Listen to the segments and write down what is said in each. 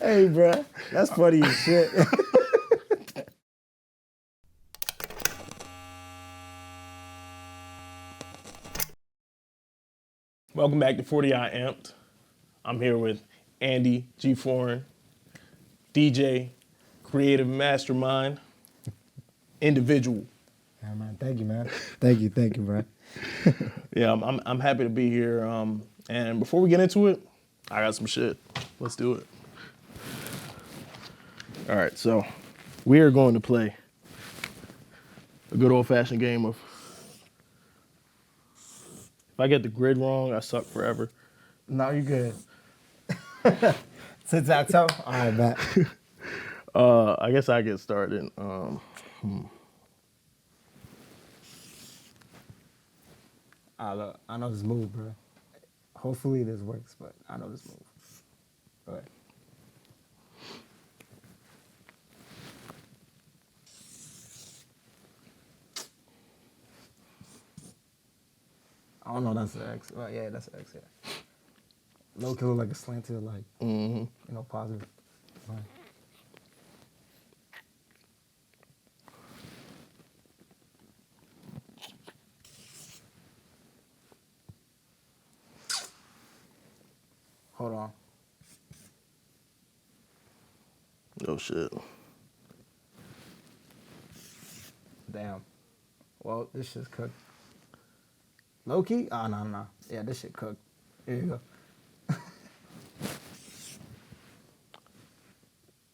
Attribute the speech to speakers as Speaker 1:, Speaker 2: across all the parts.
Speaker 1: Hey, bro, that's funny as shit.
Speaker 2: Welcome back to 40 I Amped. I'm here with Andy Gefroren, DJ, creative mastermind, individual.
Speaker 1: Yeah, man, thank you, man. Thank you, bro.
Speaker 2: Yeah, I'm happy to be here. And before we get into it, I got some shit. Let's do it. All right, so we are going to play a good old-fashioned game of. If I get the grid wrong, I suck forever.
Speaker 1: No, you good. Tic-tac-toe? All right, bet.
Speaker 2: I guess I get started.
Speaker 1: Look, I know this move, bro. Hopefully this works, but I know this move. Go ahead. I don't know, that's an X. Well, yeah, that's an X, yeah. Low killer like a slanted, like, positive. Fine. Hold on.
Speaker 2: No shit.
Speaker 1: Damn. Well, this shit's cooked. Low key? Oh, no. Yeah, this shit cooked. Here you go.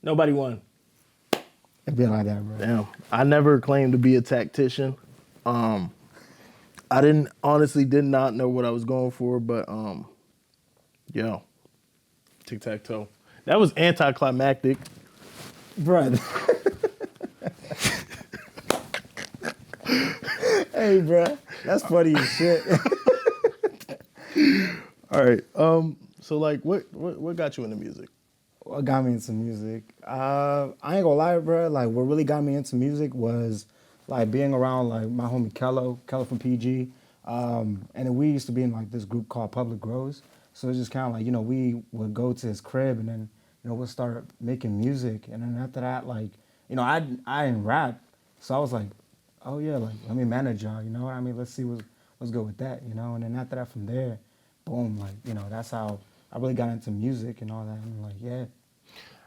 Speaker 2: Nobody won.
Speaker 1: It be like that, bro.
Speaker 2: Damn. I never claimed to be a tactician. I did not know what I was going for, but yeah. Tic-tac-toe. That was anticlimactic.
Speaker 1: Bruh. Hey, bruh. That's funny as shit.
Speaker 2: All right. So like what got you into music?
Speaker 1: What got me into music? I ain't gonna lie, bro. Like, what really got me into music was like being around like my homie Kello from PG, and then we used to be in like this group called Public Grows. So it's just kind of like we would go to his crib and then we'll start making music, and then after that, like I didn't rap, so I was like, oh yeah, like let me manage y'all. You know what I mean? Let's see what's good with that. And then after that, from there, boom, like that's how I really got into music and all that. And like, yeah.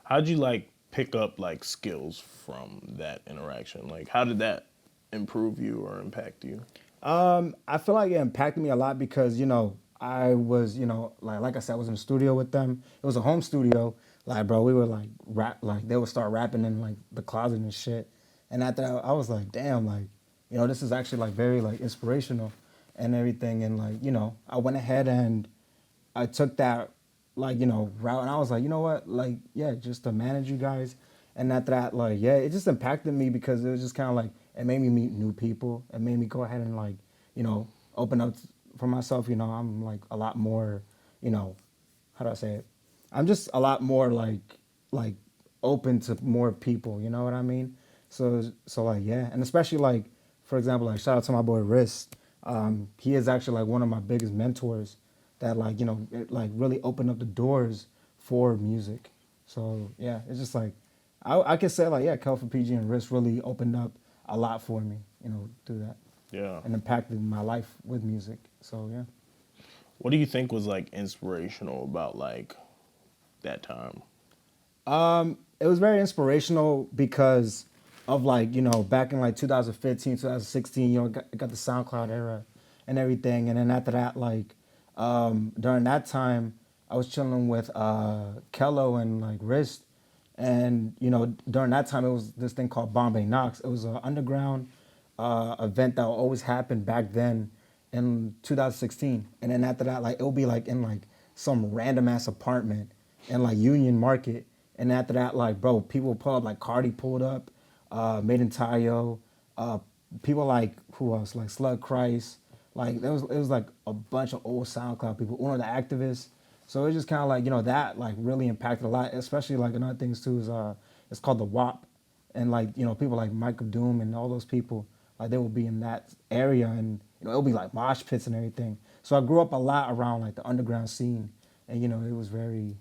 Speaker 2: How'd you like pick up like skills from that interaction? Like how did that improve you or impact you?
Speaker 1: I feel like it impacted me a lot because I was like I said, I was in the studio with them. It was a home studio. Like, bro, we would like rap, like they would start rapping in like the closet and shit. And after that, I was like, damn, like this is actually like very like inspirational and everything. And like I went ahead and I took that like route, and I was like, you know what, like yeah, just to manage you guys. And after that, like yeah, it just impacted me because it was just kind of like it made me meet new people. It made me go ahead and like open up for myself. I'm like a lot more, how do I say it? I'm just a lot more like open to more people. You know what I mean? So like yeah, and especially like for example, like shout out to my boy Wrist. He is actually like one of my biggest mentors that like it like really opened up the doors for music. So yeah, it's just like I could say like yeah, Kel for PG and Wrist really opened up a lot for me, through that.
Speaker 2: Yeah.
Speaker 1: And impacted my life with music. So yeah.
Speaker 2: What do you think was like inspirational about like that time?
Speaker 1: It was very inspirational because of like back in like 2015 2016 got the SoundCloud era and everything, and then after that like during that time I was chilling with Kello and like Wrist, and during that time it was this thing called Bombay Knox. It was an underground event that always happened back then in 2016, and then after that like it would be like in like some random ass apartment in like Union Market. And after that, like, bro, people pull up, like Cardi pulled up, Made in Tayo, people like, who else? Like Slug Christ. Like, it was like a bunch of old SoundCloud people, one of the activists. So it's just kind of like, that like really impacted a lot, especially like another things too is it's called the WAP. And like, people like Michael Doom and all those people, like they will be in that area, and, it'll be like mosh pits and everything. So I grew up a lot around like the underground scene, and, it was very,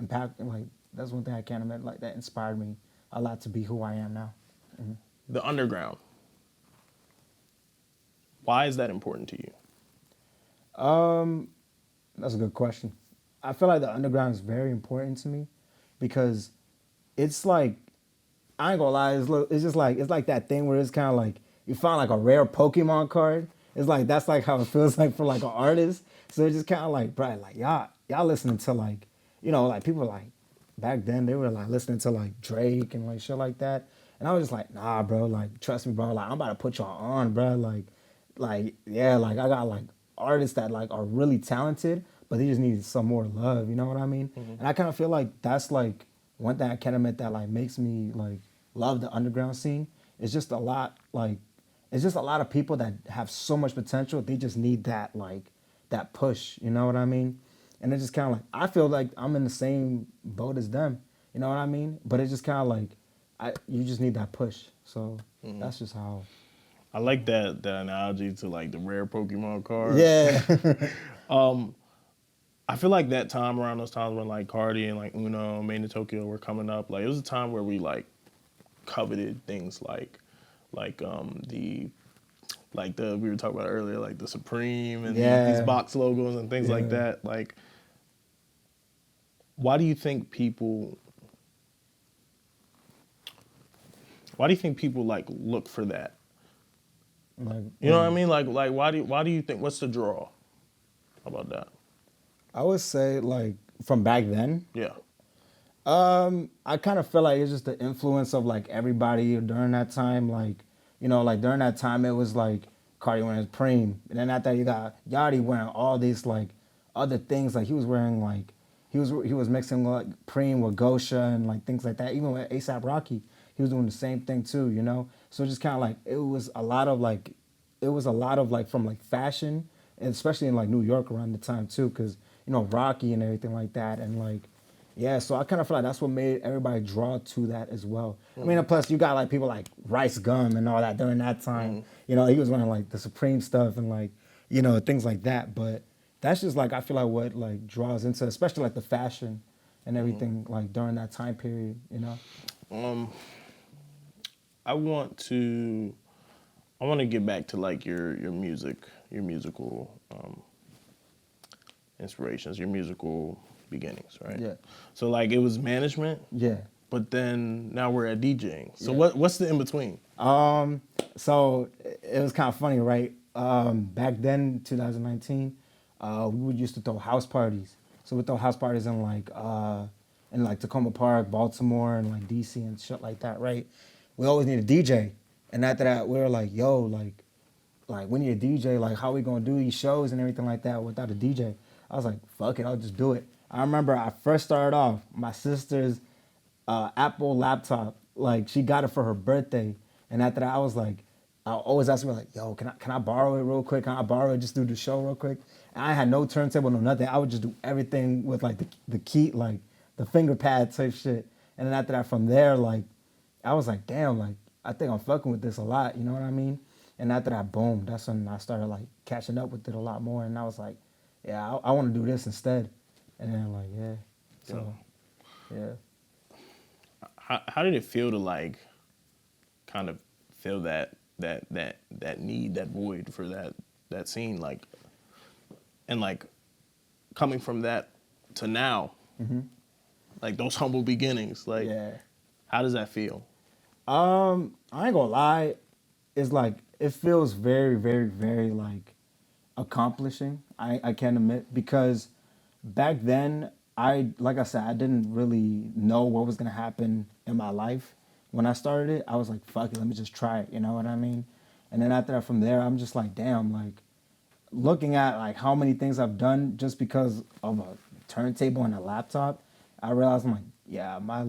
Speaker 1: impact, like that's one thing I can't admit, like that inspired me a lot to be who I am now.
Speaker 2: The underground. Why is that important to you?
Speaker 1: That's a good question. I feel like the underground is very important to me because it's like I ain't gonna lie, it's just like it's like that thing where it's kind of like you find like a rare Pokemon card. It's like that's like how it feels like for like an artist. So it's just kind of like, bro, like y'all listening to like like people like back then they were like listening to like Drake and like shit like that, and I was just like, nah, bro, like trust me, bro, like I'm about to put y'all on, bro, like yeah, like I got like artists that like are really talented, but they just need some more love. You know what I mean? And I kind of feel like that's like one thing I can admit that like makes me like love the underground scene. It's just a lot like it's just a lot of people that have so much potential. They just need that like that push. You know what I mean? And it's just kind of like I feel like I'm in the same boat as them. You know what I mean? But it's just kind of like you just need that push. So that's just how.
Speaker 2: I like that analogy to like the rare Pokemon card.
Speaker 1: Yeah.
Speaker 2: I feel like that time around those times when like Cardi and like Uno, Made in Tokyo were coming up, like it was a time where we like coveted things the we were talking about earlier, like the Supreme and these
Speaker 1: Yeah.
Speaker 2: box logos and things like
Speaker 1: Yeah.
Speaker 2: that. Like, why do you think people? Why do you think people like look for that?
Speaker 1: Like,
Speaker 2: You know what I mean? Like why do you think? What's the draw? How about that?
Speaker 1: I would say like from back then,
Speaker 2: Yeah.
Speaker 1: I kind of feel like it's just the influence of like everybody during that time. Like, like during that time it was like Cardi wearing Preem, and then after that you got Yachty wearing all these like other things. Like he was wearing like he was mixing like Preem with Gosha and like things like that. Even with ASAP Rocky, he was doing the same thing too. So just kind of like it was a lot of like from like fashion, and especially in like New York around the time too, because Rocky and everything like that, and like yeah, so I kind of feel like that's what made everybody draw to that as well. I mean, and plus you got like people like Rice Gum and all that during that time. He was wearing like the Supreme stuff and like things like that. But that's just like I feel like what like draws into, especially like the fashion and everything like during that time period.
Speaker 2: I want to get back to like your musical inspirations, your musical beginnings, right?
Speaker 1: Yeah.
Speaker 2: So like it was management,
Speaker 1: Yeah.
Speaker 2: but then now we're at DJing. So
Speaker 1: Yeah.
Speaker 2: what's the in between?
Speaker 1: So it was kind of funny, right? Back then, 2019, we would used to throw house parties. So we throw house parties in like Tacoma Park, Baltimore, and like DC and shit like that, right? We always need a DJ, and after that, we were like, yo, like we need a DJ. Like, how we gonna do these shows and everything like that without a DJ? I was like, fuck it, I'll just do it. I remember I first started off my sister's Apple laptop. Like she got it for her birthday, and after that, I was like, I always ask me like, yo, can I borrow it real quick? Can I borrow it just do the show real quick? And I had no turntable, no nothing. I would just do everything with like the key, like the finger pad type shit. And then after that, from there, like I was like, damn, like I think I'm fucking with this a lot. You know what I mean? And after that, boom, that's when I started like catching up with it a lot more. And I was like, yeah, I want to do this instead. And then like, yeah, so yeah.
Speaker 2: How did it feel to like kind of fill that need, that void for that scene, like, and like coming from that to now, like those humble beginnings, like
Speaker 1: Yeah.
Speaker 2: how does that feel?
Speaker 1: I ain't gonna lie, it's like it feels very, very, very like accomplishing. I can admit because back then like I said, I didn't really know what was gonna happen in my life. When I started it, I was like, fuck it, let me just try it, you know what I mean? And then after that from there, I'm just like, damn, like looking at like how many things I've done just because of a turntable and a laptop, I realized I'm like, yeah, my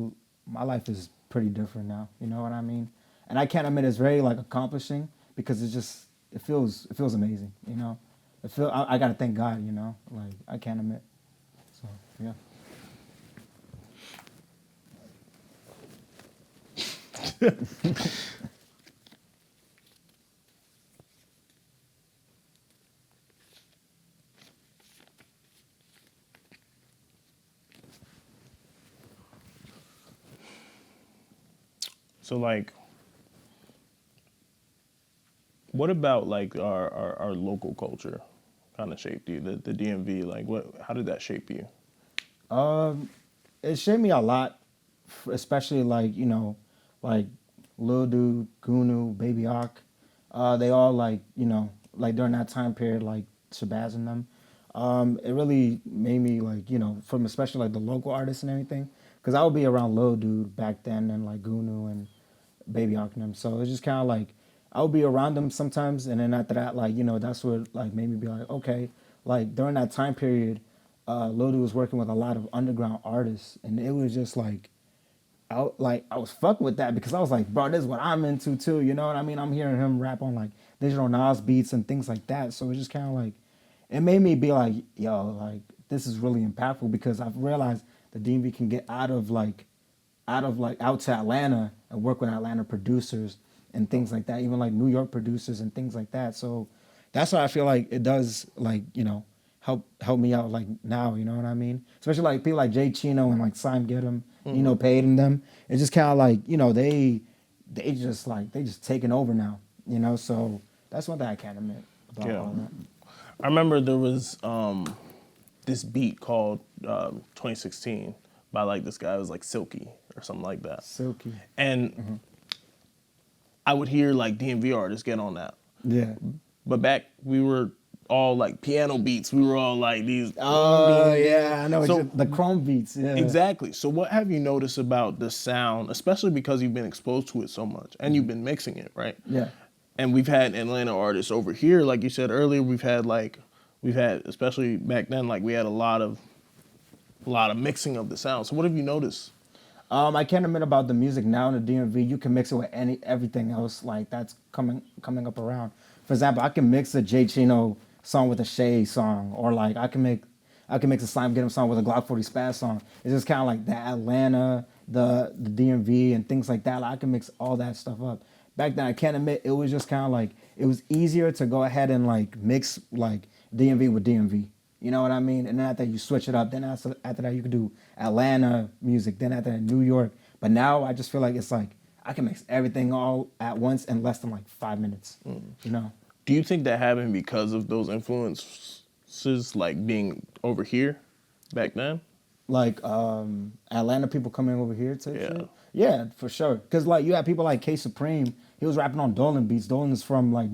Speaker 1: life is pretty different now. You know what I mean? And I can't admit it's very like accomplishing because it feels amazing. I gotta thank God. Like I can't admit. So yeah.
Speaker 2: So like, what about like our local culture kind of shaped you? The DMV, like what? How did that shape you?
Speaker 1: Um, it shaped me a lot, especially like like Lil Dude, Gunu, Baby Hawk. They all like like during that time period, like Shabazz and them. It really made me like from especially like the local artists and everything, because I would be around Lil Dude back then and like Gunu and Baby Hawk and them. So it's just kind of like I would be around them sometimes, and then after that, like that's what like made me be like, okay, like during that time period, Lil Dude was working with a lot of underground artists, and it was just like I was fucking with that because I was like, bro, this is what I'm into too. You know what I mean? I'm hearing him rap on like digital Nas beats and things like that. So it's just kind of like it made me be like, yo, like this is really impactful because I've realized the DMV can get out to Atlanta and work with Atlanta producers and things like that, even like New York producers and things like that. So that's why I feel like it does like, help me out like now, you know what I mean? Especially like people like Jay Chino and like Simon Giddum, Paid and them. It's just kind of like, they just taking over now, so that's one thing I can't admit about
Speaker 2: Yeah,
Speaker 1: all that.
Speaker 2: I remember there was this beat called 2016 by like this guy, it was like Silky or something like that,
Speaker 1: Silky.
Speaker 2: and I would hear like DMV artists get on that.
Speaker 1: Yeah.
Speaker 2: But back we were all like piano beats. We were all like these.
Speaker 1: Oh yeah, I know.
Speaker 2: So
Speaker 1: The Chrome beats. Yeah.
Speaker 2: exactly. So what have you noticed about the sound, especially because you've been exposed to it so much and you've been mixing it, right?
Speaker 1: Yeah.
Speaker 2: And we've had Atlanta artists over here, like you said earlier. We've had especially back then, like we had a lot of mixing of the sound. So what have you noticed?
Speaker 1: I can't admit about the music now in the DMV. You can mix it with everything else like that's coming up around. For example, I can mix a Jay Chino song with a Shay song, or like I can mix a Slime Get 'em song with a Glock 40 Spaz song. It's just kind of like the Atlanta, the DMV, and things like that. Like, I can mix all that stuff up. Back then, I can't admit it was just kind of like it was easier to go ahead and like mix like DMV with DMV. You know what I mean? And then after you switch it up, then after that you could do Atlanta music, then after that New York. But now I just feel like it's like I can mix everything all at once in less than like 5 minutes. You know?
Speaker 2: Do you think that happened because of those influences, like being over here back then?
Speaker 1: Like Atlanta people coming over here to
Speaker 2: Yeah.
Speaker 1: shit. Yeah, for sure. Cause like you have people like K Supreme. He was rapping on Dolan beats. Dolan is from like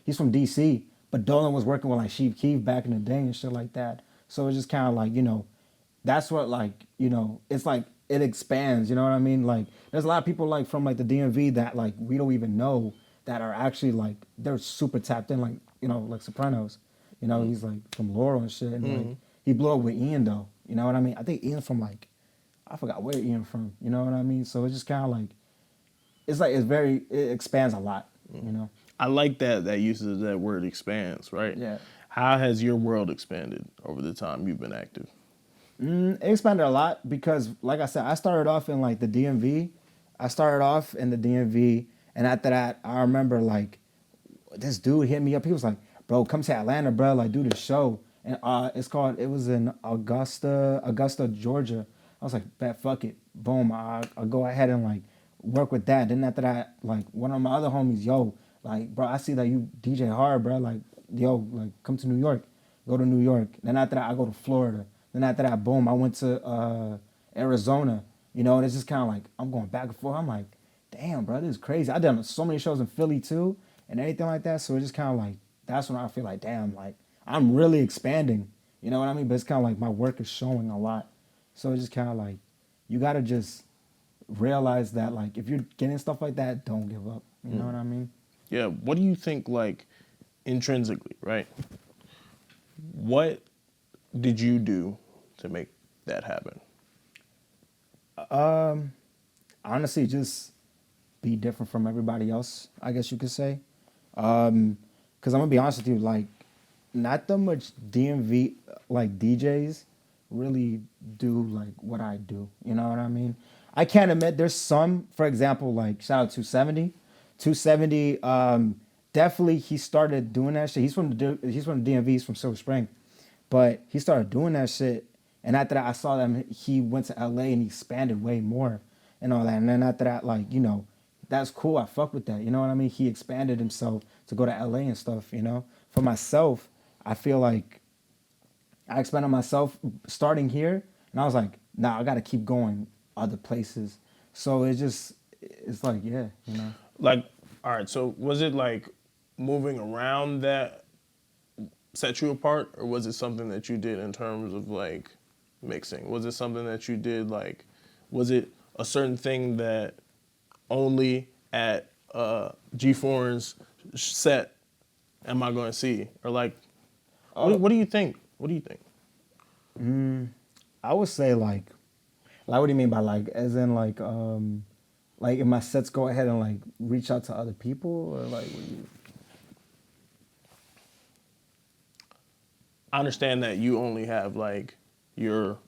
Speaker 1: he's from DC, but Dolan was working with like Chief Keef back in the day and shit like that. So it's just kind of like that's what like it's like it expands. You know what I mean? Like there's a lot of people like from like the DMV that like we don't even know that are actually like they're super tapped in. Like like Sopranos. He's like from Laurel and shit, and like he blew up with Ian though. You know what I mean? I think Ian from like I forgot where Ian from. You know what I mean? So it's just kind of like it expands a lot.
Speaker 2: I like that uses of that word expands, right?
Speaker 1: Yeah.
Speaker 2: How has your world expanded over the time you've been active?
Speaker 1: It expanded a lot because, like I said, I started off in like the DMV. I started off in the DMV, and after that, I remember like this dude hit me up. He was like, "Bro, come to Atlanta, bro. Like, do this show." And it was in Augusta, Georgia. I was like, "Bet, fuck it, boom." I'll go ahead and like work with that. Then after that, like one of my other homies, yo, like, bro, I see that you DJ hard, bro. Like, yo, like, come to New York. Go to New York. Then after that, I go to Florida. Then after that, boom, I went to Arizona. And it's just kind of like I'm going back and forth. I'm like, damn, bro, this is crazy. I done so many shows in Philly too, and everything like that. So it's just kind of like that's when I feel like, damn, like I'm really expanding. You know what I mean? But it's kind of like my work is showing a lot. So it's just kind of like you gotta just realize that like if you're getting stuff like that, don't give up. You know what I mean?
Speaker 2: Yeah. What do you think, like, intrinsically, right? What did you do to make that happen?
Speaker 1: Honestly, just be different from everybody else, I guess you could say. Because I'm gonna be honest with you, like, not that much DMV like DJs really do like what I do. You know what I mean? I can't admit there's some, for example, like shout out 270. 270, definitely he started doing that shit. He's from the DMV, he's from Silver Spring. But he started doing that shit. And after that I saw that he went to LA and he expanded way more. and all that. And then after that, like, that's cool. I fuck with that. You know what I mean? He expanded himself to go to LA and stuff, For myself, I feel like I expanded myself starting here, and I was like, nah, I got to keep going other places. So it's like, yeah.
Speaker 2: Like, all right, so was it like moving around that set you apart, or was it something that you did in terms of like mixing? Was it something that you did like, was it a certain thing that only at Gefroren's set am I going to see? Or like, what do you think? What do you think?
Speaker 1: I would say like what do you mean by like, as in like if my sets go ahead and like reach out to other people, or like what do you?
Speaker 2: I understand that you only have like your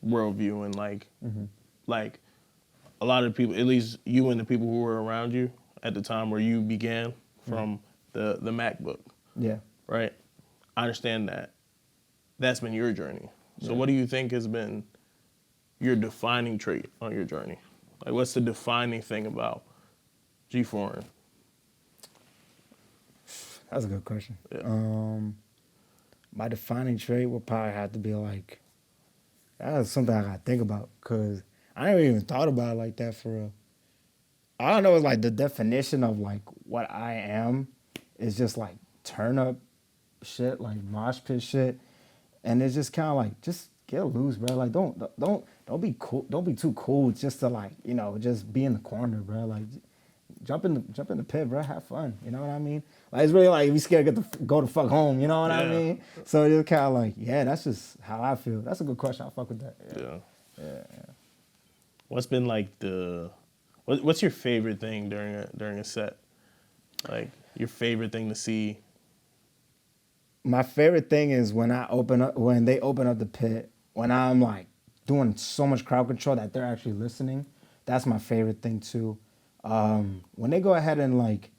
Speaker 2: worldview and like a lot of people, at least you and the people who were around you at the time where you began from the MacBook,
Speaker 1: Yeah.
Speaker 2: right? I understand that. That's been your journey. So
Speaker 1: Yeah.
Speaker 2: what do you think has been your defining trait on your journey? Like, what's the defining thing about Gefroren?
Speaker 1: That's a good question.
Speaker 2: Yeah.
Speaker 1: My defining trait would probably have to be like, that's something I gotta think about, because I never even thought about it like that for real. I don't know, it's like the definition of like what I am is just like turn up shit, like mosh pit shit, and it's just kind of like just get loose, bro. Like don't be cool, don't be too cool just to like just be in the corner, bro. Like jump in the pit, bro. Have fun. You know what I mean? Like it's really like if you scared to go the fuck home. You know what I
Speaker 2: Yeah.
Speaker 1: mean? So it's kind of like, yeah, that's just how I feel. That's a good question. I fuck with that.
Speaker 2: Yeah.
Speaker 1: Yeah.
Speaker 2: What's been like what's your favorite thing during a set? Like your favorite thing to see?
Speaker 1: My favorite thing is when they open up the pit, when I'm like doing so much crowd control that they're actually listening. That's my favorite thing too. When they go ahead and like,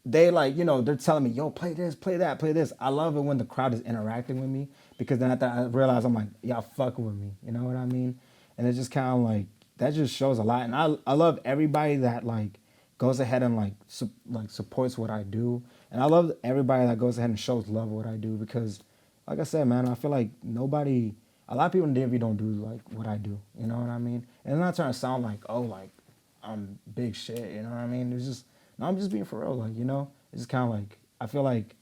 Speaker 1: they like, they're telling me, yo, play this, play that, play this. I love it when the crowd is interacting with me, because then after I realize, I'm like, y'all fucking with me. You know what I mean? And it's just kind of like, that just shows a lot. And I love everybody that like goes ahead and like supports what I do. And I love everybody that goes ahead and shows love what I do, because like I said, man, I feel like a lot of people in DMV don't do like what I do. You know what I mean? And I'm not trying to sound like, oh, like I'm big shit. You know what I mean? It's just, no, I'm just being for real. Like, it's just kind of like, I feel like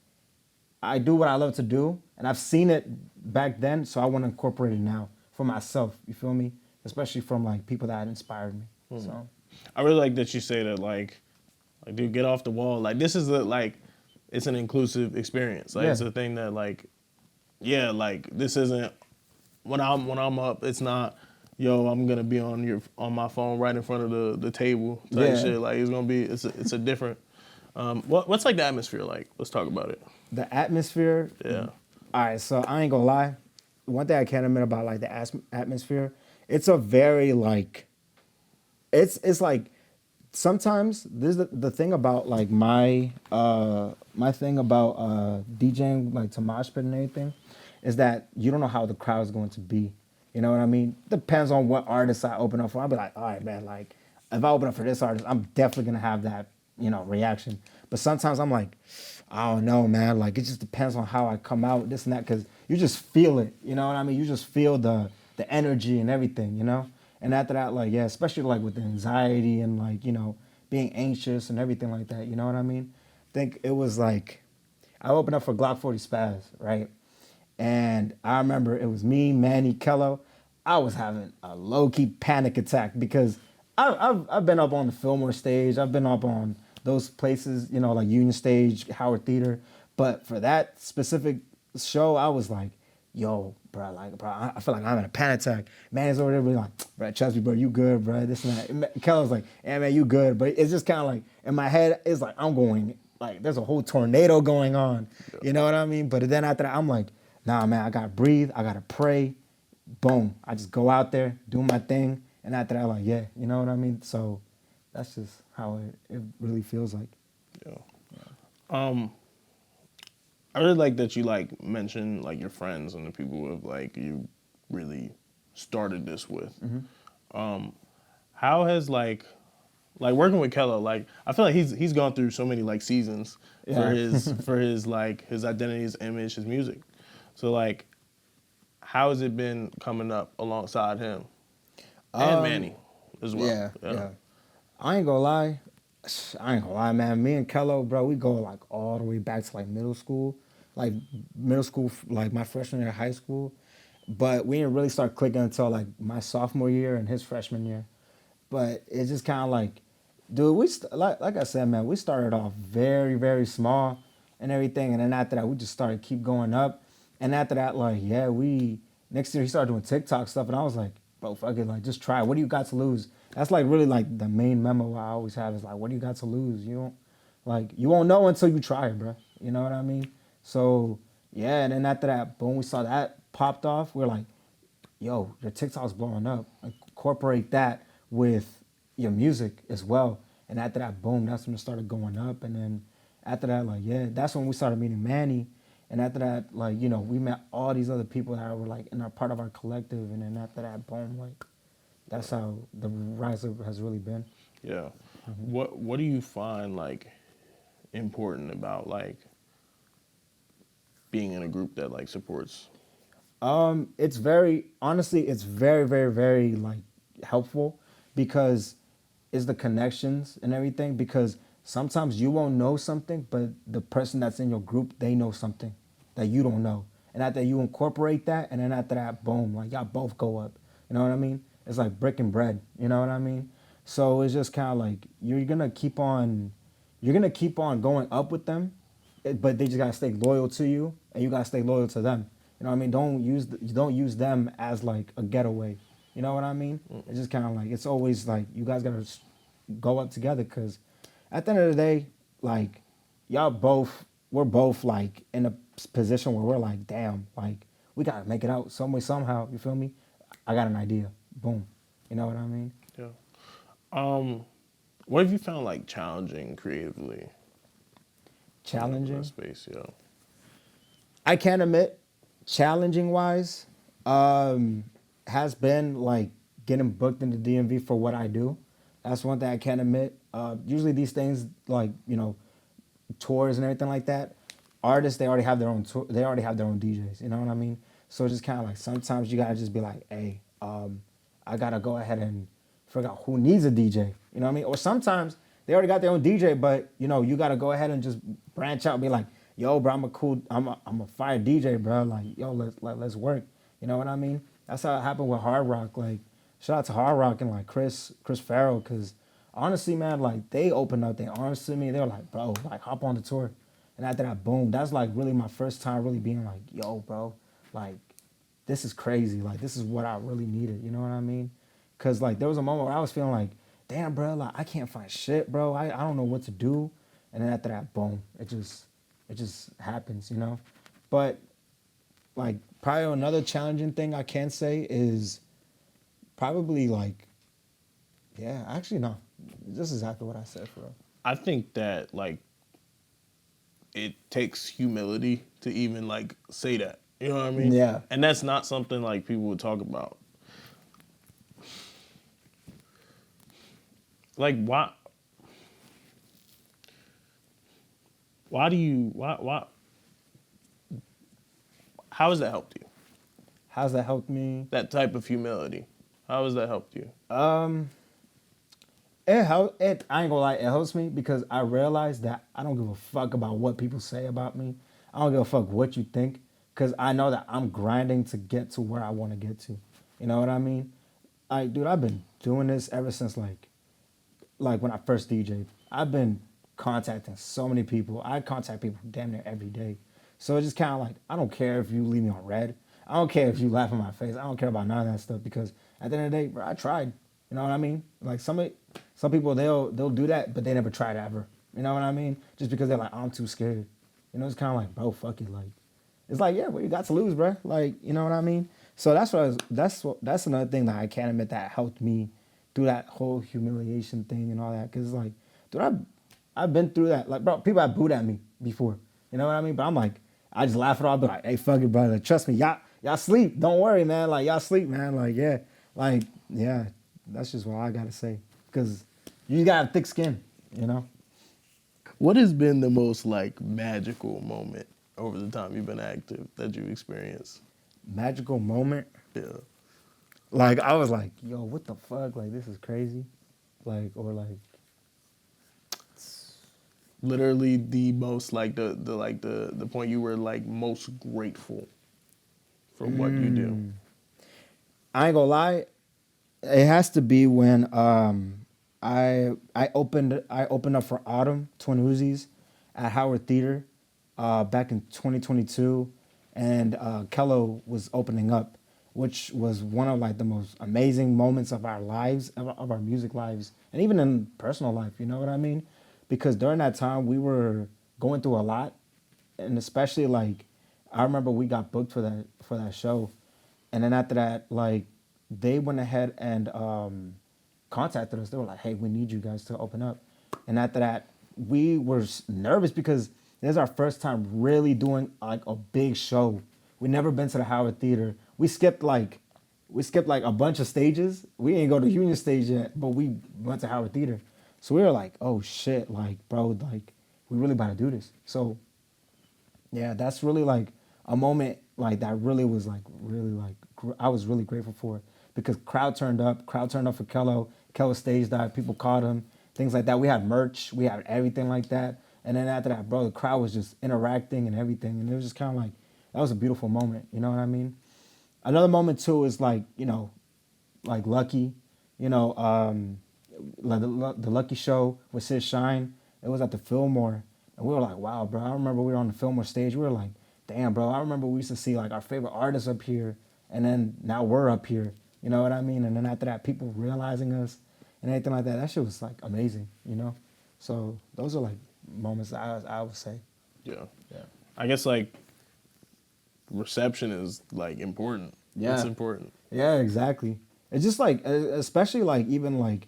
Speaker 1: I do what I love to do, and I've seen it back then, so I want to incorporate it now for myself. You feel me? Especially from like people that inspired me. So
Speaker 2: I really like that you say that like dude, get off the wall. Like this is it's an inclusive experience. Like
Speaker 1: Yeah.
Speaker 2: it's a thing that like, yeah, like this isn't when I'm up. It's not, yo, I'm gonna be on my phone right in front of the table type
Speaker 1: Yeah.
Speaker 2: shit. Like it's a different. What's like the atmosphere like? Let's talk about it.
Speaker 1: the atmosphere.
Speaker 2: Yeah.
Speaker 1: All right, so I ain't gonna lie. One thing I can't admit about like the atmosphere, it's a very like, it's like sometimes this is the thing about like my thing about DJing like to mosh pit and everything, is that you don't know how the crowd is going to be. You know what I mean? Depends on what artist I open up for. I'll be like, all right, man, like if I open up for this artist, I'm definitely gonna have that reaction. But sometimes I'm like, I don't know, man. Like it just depends on how I come out, this and that, because you just feel it. You know what I mean? You just feel the energy and everything. And after that, like, yeah, especially like with the anxiety and like, being anxious and everything like that. You know what I mean? I think it was like, I opened up for Glock 40 Spaz, right? And I remember it was me, Manny, Kello. I was having a low-key panic attack because I've been up on the Fillmore stage. I've been up on those places, like Union Stage, Howard Theater. But for that specific show, I was like, yo, bro, I feel like I'm in a panic attack. Man is over there being like, bro, trust me, bro, you good, bro, this and that. Kello's like, yeah, man, you good. But it's just kind of like, in my head, it's like, I'm going, like, there's a whole tornado going on. Yeah. You know what I mean? But then after that, I'm like, nah, man, I got to breathe. I got to pray. Boom. I just go out there, do my thing. And after that, I'm like, yeah, you know what I mean? So that's just how it really feels like.
Speaker 2: Yeah. I really like that you like mentioned like your friends and the people who have like you really started this with.
Speaker 1: Mm-hmm.
Speaker 2: how has like working with Kello, like I feel like he's gone through so many like seasons for
Speaker 1: Yeah.
Speaker 2: his like his identity, his image, his music. So like, how has it been coming up alongside him and Manny as well?
Speaker 1: Yeah,
Speaker 2: Yeah,
Speaker 1: yeah. I ain't gonna lie. I ain't gonna lie, man. Me and Kello, bro, we go like all the way back to like middle school, like my freshman year of high school. But we didn't really start clicking until like my sophomore year and his freshman year. But it's just kind of like, dude, like I said, man, we started off very, very small and everything, and then after that, we just started keep going up. And after that, like, yeah, we next year he started doing TikTok stuff, and I was like, bro, fuck it, like, just try. What do you got to lose? That's like really like the main memo I always have is like, what do you got to lose? You don't like you won't know until you try it, bro. You know what I mean? So yeah, and then after that, boom, we saw that popped off. We're like, yo, your TikTok's blowing up. Incorporate that with your music as well. And after that, boom, that's when it started going up. And then after that, like, yeah, that's when we started meeting Manny. And after that, like, you know, we met all these other people that were like in our part of our collective. And then after that, boom, like, that's how the rise up has really been.
Speaker 2: yeah. What do you find like important about like being in a group that like supports?
Speaker 1: It's very honestly, it's very, very, very like helpful because it's the connections and everything. Because sometimes you won't know something, but the person that's in your group, they know something that you don't know. And after you incorporate that, and then after that, boom, like y'all both go up. You know what I mean? It's like brick and bread. You know what I mean? So it's just kind of like you're gonna keep on going up with them, but they just gotta stay loyal to you, and you gotta stay loyal to them. You know what I mean? Don't use them as like a getaway. You know what I mean? It's just kind of like it's always like you guys gotta go up together because at the end of the day, like we're both like in a position where we're like, damn, like we gotta make it out some way somehow. You feel me? I got an idea. Boom. You know what I mean?
Speaker 2: Yeah. What have you found like challenging creatively in that
Speaker 1: Challenging.
Speaker 2: space? Yeah.
Speaker 1: I can't admit, challenging wise, has been like getting booked into DMV for what I do. That's one thing I can't admit. Usually these things like tours and everything like that, artists they already have their own tour, they already have their own DJs. You know what I mean? So it's just kind of like sometimes you gotta just be like, hey, I gotta go ahead and figure out who needs a DJ. You know what I mean? Or sometimes they already got their own DJ, but you gotta go ahead and just branch out and be like, yo, bro, I'm a fire DJ, bro. Like, yo, let's work. You know what I mean? That's how it happened with Hard Rock. Like, shout out to Hard Rock and like Chris Farrell, cause honestly, man, like they opened up their arms to me. They were like, bro, like hop on the tour. And after that, boom, that's like really my first time really being like, yo, bro, like this is crazy. Like this is what I really needed. You know what I mean? Cause like there was a moment where I was feeling like, damn, bro, like I can't find shit, bro. I don't know what to do. And then after that, boom, it just happens, But like probably another challenging thing I can say is probably like, yeah, actually no, just exactly what I said for real.
Speaker 2: I think that like it takes humility to even like say that. You know what I mean?
Speaker 1: Yeah.
Speaker 2: And that's not something like people would talk about. Like why do you why how has that helped you?
Speaker 1: How's that helped me?
Speaker 2: That type of humility. How has that helped you?
Speaker 1: I ain't gonna lie, it helps me because I realize that I don't give a fuck about what people say about me. I don't give a fuck what you think because I know that I'm grinding to get to where I want to get to. You know what I mean? Like, dude, I've been doing this ever since like when I first DJ'd. I've been contacting so many people. I contact people damn near every day. So it's just kind of like, I don't care if you leave me on red. I don't care if you laugh in my face. I don't care about none of that stuff because at the end of the day, bro, I tried. You know what I mean? Like some people they'll do that, but they never tried ever. You know what I mean? Just because they're like, I'm too scared. It's kind of like, bro, fuck it. Like, it's like, yeah, what you got to lose, bro? Like, you know what I mean? So that's another thing that I can't admit that helped me through that whole humiliation thing and all that. Cause it's like, dude, I've been through that. Like, bro, people have booed at me before. You know what I mean? But I'm like, I just laugh it off. Be like, hey, fuck it, brother. Trust me, y'all sleep. Don't worry, man. Like, y'all sleep, man. Like, yeah, like, yeah. That's just what I gotta say. Because you got thick skin, you know.
Speaker 2: What has been the most like magical moment over the time you've been active that you've experienced?
Speaker 1: Magical moment.
Speaker 2: Yeah.
Speaker 1: Like I was like, yo, what the fuck? Like this is crazy. Like or like
Speaker 2: Literally the most like the point you were like most grateful for what you do.
Speaker 1: I ain't gonna lie. It has to be when I opened up for Autumn Twin Uzis at Howard Theater back in 2022, and Kello was opening up, which was one of like the most amazing moments of our lives, of our music lives, and even in personal life. You know what I mean? Because during that time we were going through a lot, and especially like I remember we got booked for that show, and then after that, like they went ahead and contacted us. They were like, "Hey, we need you guys to open up." And after that, we were nervous because this is our first time really doing like a big show. We never been to the Howard Theater. We skipped like a bunch of stages. We didn't go to Union Stage yet, but we went to Howard Theater. So we were like, "Oh shit, like bro, like we really about to do this." So yeah, that's really like a moment like that really was like really like I was really grateful for it because crowd turned up for Kello. Kello stage dive, people caught him, things like that. We had merch, we had everything like that. And then after that, bro, the crowd was just interacting and everything, and it was just kind of like that was a beautiful moment. You know what I mean? Another moment too is like like Lucky, you know, like the Lucky show with Sid Shine. It was at the Fillmore, and we were like, wow, bro. I remember we were on the Fillmore stage. We were like, damn, bro. I remember we used to see like our favorite artists up here, and then now we're up here. You know what I mean? And then after that, people realizing us and everything like that. That shit was like amazing, you know. So those are like moments that I would say.
Speaker 2: Yeah.
Speaker 1: Yeah.
Speaker 2: I guess like reception is like important. It's
Speaker 1: Yeah.
Speaker 2: important.
Speaker 1: Yeah, exactly. It's just like, especially like even like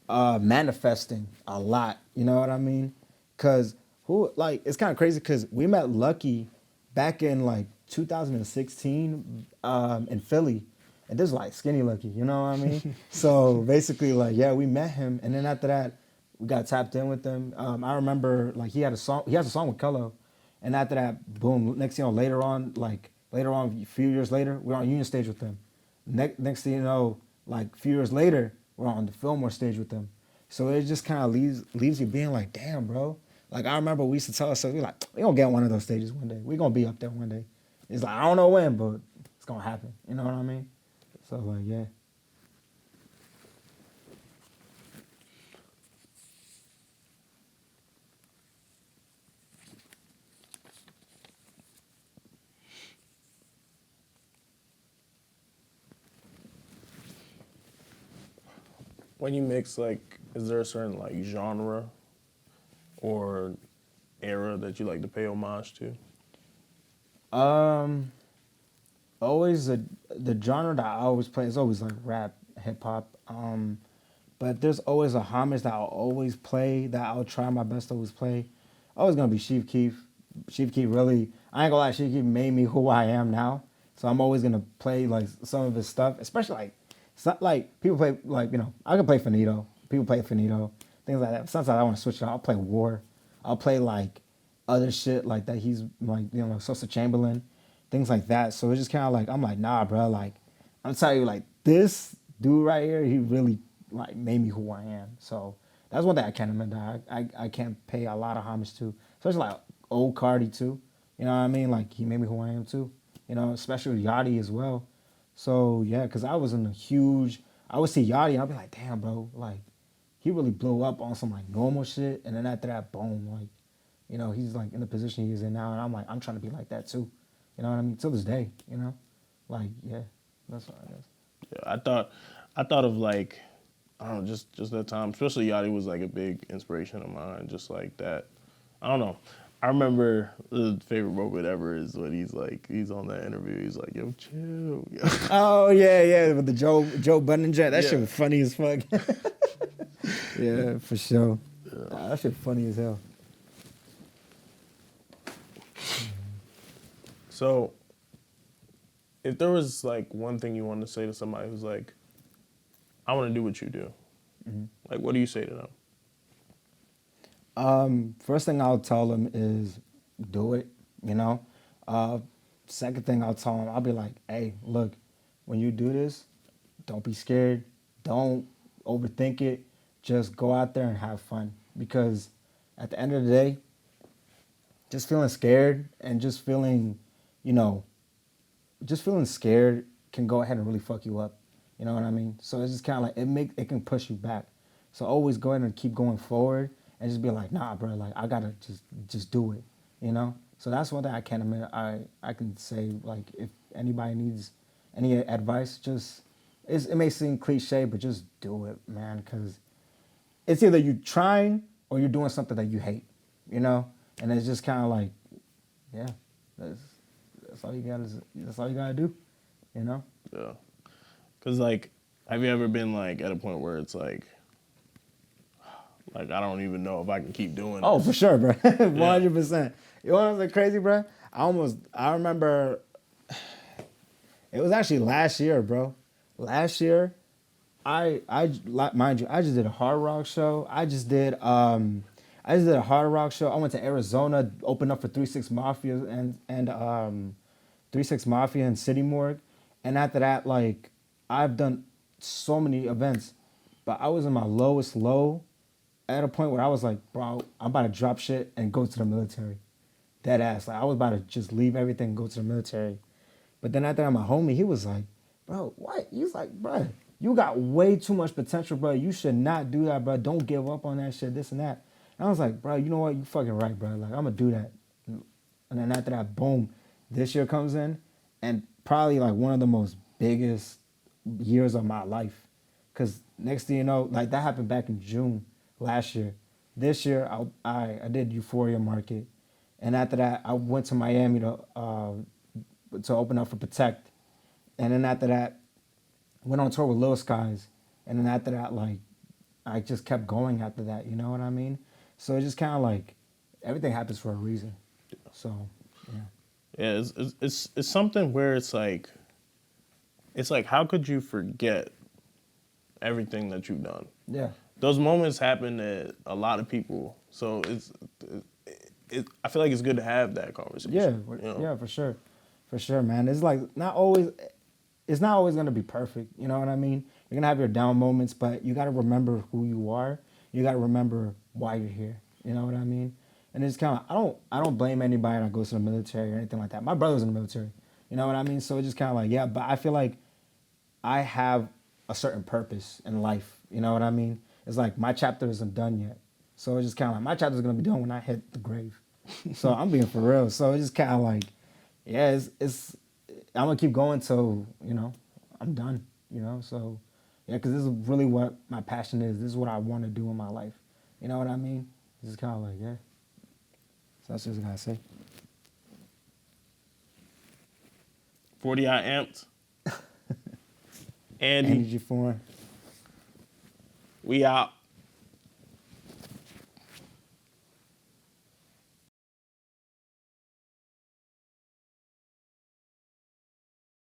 Speaker 1: manifesting a lot. You know what I mean? Cause who like it's kind of crazy because we met Lucky back in like 2016 in Philly, and this is like skinny Lucky. You know what I mean? So basically, like yeah, we met him, and then after that, we got tapped in with him. I remember like he had a song. He has a song with Kello, and after that, boom. Next thing you know, later on, a few years later, we're on Union Stage with them. Next thing you know, like a few years later, we're on the Fillmore stage with them. So it just kind of leaves you being like, damn, bro. Like I remember we used to tell ourselves, we're like, we gonna get one of those stages one day. We gonna be up there one day. It's like I don't know when, but it's gonna happen. You know what I mean? So like, yeah.
Speaker 2: When you mix like, is there a certain like genre or era that you like to pay homage to?
Speaker 1: Um, always the genre that I always play is always like rap, hip hop. But there's always a homage that I'll always play that I'll try my best to always play. Always gonna be Chief Keef. Chief Keef really, I ain't gonna lie, Chief Keef made me who I am now. So I'm always gonna play like some of his stuff, especially like like people play like I can play Finito. People play Finito, things like that. Sometimes I want to switch it out. I'll play War. I'll play like other shit like that. He's like Sosa Chamberlain, things like that. So it's just kind of like I'm like nah, bro. Like I'm telling you, like this dude right here, he really like made me who I am. So that's one thing I can't admit that I can't pay a lot of homage to, especially like old Cardi too. You know what I mean? Like he made me who I am too. Especially Yachty as well. So yeah, because I was in a huge. I would see Yachty and I'd be like, damn, bro, like he really blew up on some like normal shit, and then after that, boom, like he's like in the position he's in now, and I'm like, I'm trying to be like that too. You know what I mean? Till this day, like yeah, that's what I guess.
Speaker 2: Yeah, I thought of like, I don't know, just that time. Especially Yachty was like a big inspiration of mine. Just like that. I don't know. I remember the favorite moment ever is when he's on that interview. He's like, "Yo, chill." Yo.
Speaker 1: Oh yeah, yeah, with the Joe Budden jet. That shit
Speaker 2: Yeah.
Speaker 1: was funny as fuck. Yeah, for sure. That shit funny as hell.
Speaker 2: So, if there was like one thing you wanted to say to somebody who's like, I want to do what you do. Like, what do you say to them?
Speaker 1: First thing I'll tell them is do it, you know. Second thing I'll tell them, I'll be like, hey, look, when you do this, don't be scared. Don't overthink it. Just go out there and have fun. Because at the end of the day, just feeling scared and just feeling, you know, just feeling scared can go ahead and really fuck you up. You know what I mean? So it's just kind of like it can push you back. So always go ahead and keep going forward and just be like, nah, bro, like I gotta just do it. You know? So that's one thing I can admit. I can say, like, if anybody needs any advice, just it may seem cliche, but just do it, man, because it's either you trying or you're doing something that you hate. You know? And it's just kind of like, yeah, that's all you gotta. That's all you gotta do, you know.
Speaker 2: Yeah. Cause like, have you ever been like at a point where it's like I don't even know if I can keep doing
Speaker 1: Oh,
Speaker 2: this.
Speaker 1: for sure, bro, 100%. You know what's crazy, bro? I remember, it was actually last year, bro. Last year, mind you, I just did a hard rock show. I just did a hard rock show. I went to Arizona, opened up for 3-6 Mafia and 3-6 Mafia and City Morgue. And after that, like, I've done so many events, but I was in my lowest low at a point where I was like, bro, I'm about to drop shit and go to the military. Dead ass. Like, I was about to just leave everything and go to the military. But then after that, my homie, he was like, bro, what? He's like, bro, you got way too much potential, bro. You should not do that, bro. Don't give up on that shit, this and that. And I was like, bro, you know what? You fucking right, bro. Like, I'm going to do that. And then after that, boom, this year comes in. And probably like one of the most biggest years of my life. Because next thing you know, like that happened back in June last year. This year, I did Euphoria Market. And after that, I went to Miami to open up for Protect. And then after that, went on tour with Lil Skies. And then after that, like, I just kept going after that, you know what I mean? So it's just kind of like, everything happens for a reason. So, yeah.
Speaker 2: Yeah, it's something where it's like how could you forget everything that you've done?
Speaker 1: Yeah.
Speaker 2: Those moments happen to a lot of people, so I feel like it's good to have that conversation.
Speaker 1: Yeah,
Speaker 2: you know?
Speaker 1: yeah, for sure, man. It's like it's not always gonna be perfect. You know what I mean? You're gonna have your down moments, but you gotta remember who you are. You gotta remember why you're here. You know what I mean? And it's kind of I don't blame anybody that goes to the military or anything like that. My brother's in the military. You know what I mean? So it's just kind of like, yeah, but I feel like I have a certain purpose in life. You know what I mean? It's like my chapter isn't done yet. So it's just kind of like my chapter's gonna be done when I hit the grave. So I'm being for real. So it's just kind of like, yeah, it's I'm gonna keep going till, you know, I'm done. You know, so yeah, because this is really what my passion is. This is what I want to do in my life. You know what I mean? It's just kind of like, yeah. So that's just what I gotta say.
Speaker 2: 40 I amped. Andy,
Speaker 1: Energy foreign.
Speaker 2: we out.